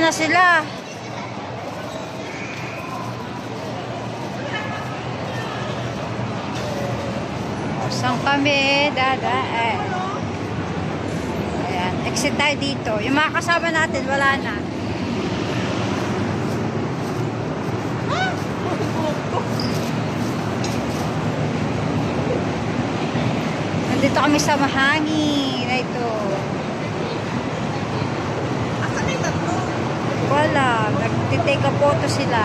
na sila. Saan kami dadaan? Ayan, exit tayo dito. Yung mga kasama natin, wala na. Nandito kami sa mahangin na ito. Asan yung tatlo? Wala, nagtitake a photo sila.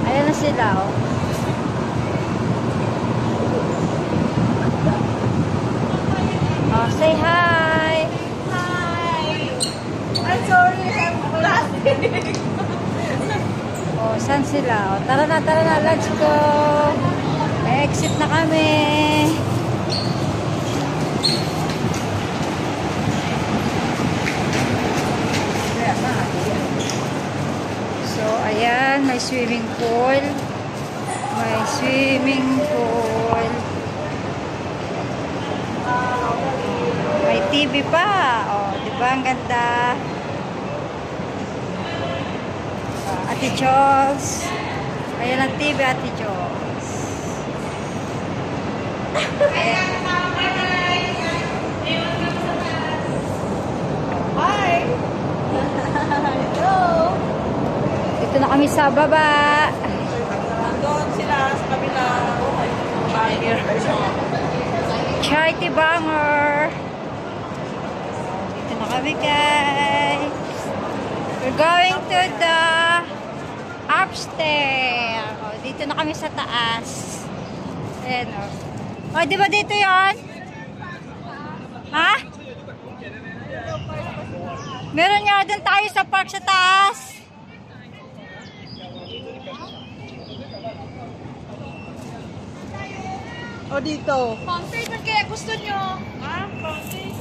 Ayan na sila, oh. Oh, say hi! Hi! I'm sorry, I'm plastic. Oh, saan sila? Oh, tara na, let's go! Exit na kami! So, ayan, may swimming pool. May swimming pool. May TV pa. Oh, di ba ang ganda? Ate Jules. Ayan ang TV, Ate Jules. Ayan. Hi! Hello! Dito na kami sa baba. Nandun sila sa kabila. Banger. Charity Banger. Dito na kami, guys. We're going to the upstairs. Oh, dito na kami sa taas. Ayan, oh. Oh, di ba dito yon? Ha? Meron nga doon tayo sa park sa taas. O dito. Fountain, kaya gusto nyo? Ha? Fountain?